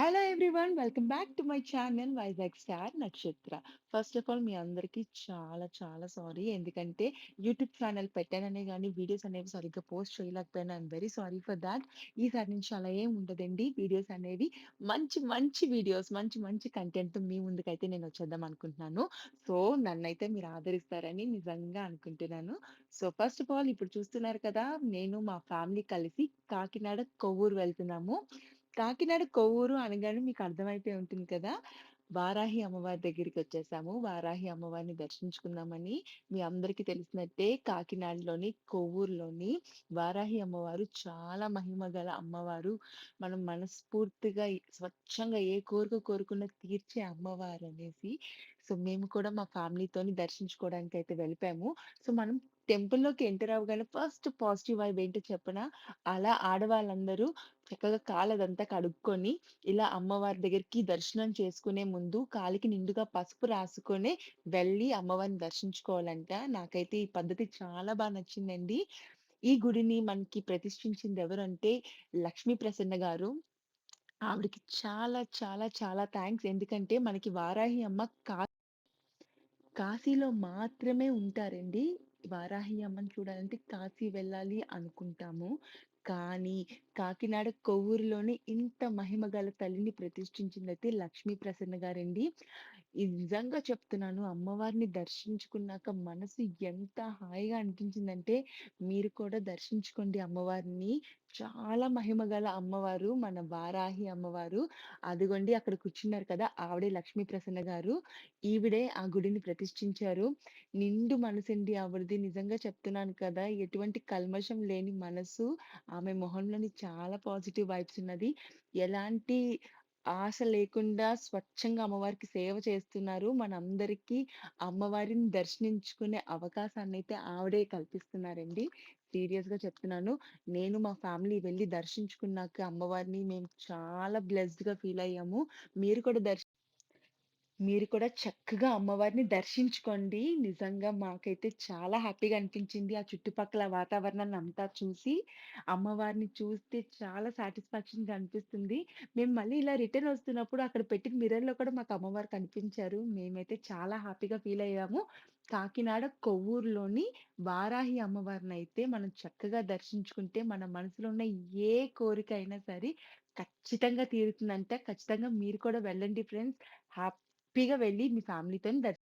Hello everyone. Welcome back to my channel Vizag star నక్షత్ర. First of all మీ అందరికీ చాలా చాలా సారీ. ఎందుకంటే యూట్యూబ్ ఛానల్ పెట్టాననే గానీ వీడియోస్ అనేవి సరిగ్గా పోస్ట్ చేయలేకపోయాను. I'm very sorry for thought. ఈసారి నుంచి అలా ఏం ఉండదండి. వీడియోస్ అనేవి మంచి మంచి వీడియోస్, మంచి మంచి కంటెంట్‌తో మీ ముందుకైతే నేను వచ్చేద్దాం అనుకుంటున్నాను. సో, నన్నైతే మీరు ఆదరిస్తారని నిజంగా అనుకుంటున్నాను. సో, ఫస్ట్ ఆఫ్ ఆల్ ఇప్పుడు చూస్తున్నారు కదా! నేను మా ఫ్యామిలీ కలిసి కాకినాడ, కొవ్వూరు వెళ్తున్నాము. కాకినాడ కొవ్వూరు అనగానే మీకు అర్థమైపోయి ఉంటుంది కదా! వారాహి అమ్మవారి దగ్గరికొచ్చేసాము. వారాహి అమ్మవారిని దర్శించుకుందామని. మీ అందరికీ తెలిసినట్టే కాకినాడలోని కొవ్వూరులోని వారాహి అమ్మవారు చాలా మహిమ గల అమ్మవారు. మనం మనస్ఫూర్తిగా స్వచ్ఛంగా ఏ కోరిక కోరుకున్నా తీర్చే అమ్మవారనేసి. సో, మేము కూడా మా ఫ్యామిలీతోని దర్శించుకోవడానికైతే వెళ్ళిపోయాము. సో, మనం టెంపుల్‌లోకి ఎంటర్ అవ్వగానే ఫస్ట్ పాజిటివ్ వైబ్ ఏంటో చెప్పనా? అలా ఆడవాళ్ళందరూ చక్కగా కాలదంతా కడుక్కొని, ఇలా అమ్మవారి దగ్గరికి దర్శనం చేసుకునే ముందు కాలికి నిండుగా పసుపు రాసుకొనే వెళ్ళి అమ్మవారిని దర్శించుకోవాలంట. నాకైతే ఈ పద్ధతి చాలా నచ్చిందండి. ఈ గుడిని మనకి ప్రతిష్ఠించింది ఎవరంటే లక్ష్మీ ప్రసన్న గారు. ఆవిడకి చాలా చాలా చాలా థాంక్స్. ఎందుకంటే మనకి వారాహి అమ్మ కాశీలో మాత్రమే ఉంటారండి. వారాహి అమ్మని చూడాలంటే కాశీ వెళ్ళాలి అనుకుంటాము. కానీ కాకినాడ కొవ్వూరులోనే ఇంత మహిమ గల తల్లిని ప్రతిష్ఠించిందైతే లక్ష్మీ ప్రసన్న గారండి. ఇది నిజంగా చెప్తున్నాను. అమ్మవారిని దర్శించుకున్నాక మనసు ఎంత హాయిగా అనిపించిందంటే, మీరు కూడా దర్శించుకోండి అమ్మవారిని. చాలా మహిమ గల అమ్మవారు మన వారాహి అమ్మవారు. అదిగోండి అక్కడ కూర్చున్నారు కదా! ఆవిడే లక్ష్మీ ప్రసన్న గారు. ఈవిడే ఆ గుడిని ప్రతిష్ఠించారు. నిండు మనసండి ఆవిడది. నిజంగా చెప్తున్నాను కదా! ఎటువంటి కల్మషం లేని మనసు. ఆమె మొహంలోని చాలా పాజిటివ్ వైబ్స్ ఉన్నది. ఎలాంటి ఆశ లేకుండా స్వచ్ఛంగా అమ్మవారికి సేవ చేస్తున్నారు. మనందరికీ అమ్మవారిని దర్శించుకునే అవకాశాన్నయితే ఆవిడే కల్పిస్తున్నారండి. సీరియస్‌గా చెప్తున్నాను. నేను మా ఫ్యామిలీ వెళ్లి దర్శించుకున్నాక అమ్మవారిని మేము చాలా బ్లెస్డ్‌గా ఫీల్ అయ్యాము. మీరు కూడా మీరు కూడా చక్కగా అమ్మవారిని దర్శించుకోండి. నిజంగా మాకైతే చాలా హ్యాపీగా అనిపించింది. ఆ చుట్టుపక్కల వాతావరణాన్ని అంతా చూసి, అమ్మవారిని చూస్తే చాలా సాటిస్ఫాక్షన్‌గా అనిపిస్తుంది. మేము మళ్ళీ ఇలా రిటర్న్ వస్తున్నప్పుడు అక్కడ పెట్టిన మిర్రర్‌లో కూడా మాకు అమ్మవారు కనిపించారు. మేమైతే చాలా హ్యాపీగా ఫీల్ అయ్యాము. కాకినాడ కొవ్వూరులోని వారాహి అమ్మవారినైతే మనం చక్కగా దర్శించుకుంటే మన మనసులో ఉన్న ఏ కోరిక అయినా సరే ఖచ్చితంగా తీరుతుందంట. ఖచ్చితంగా మీరు కూడా వెళ్ళండి ఫ్రెండ్స్. హ్యాపీగా వెళ్లి మీ ఫ్యామిలీతోని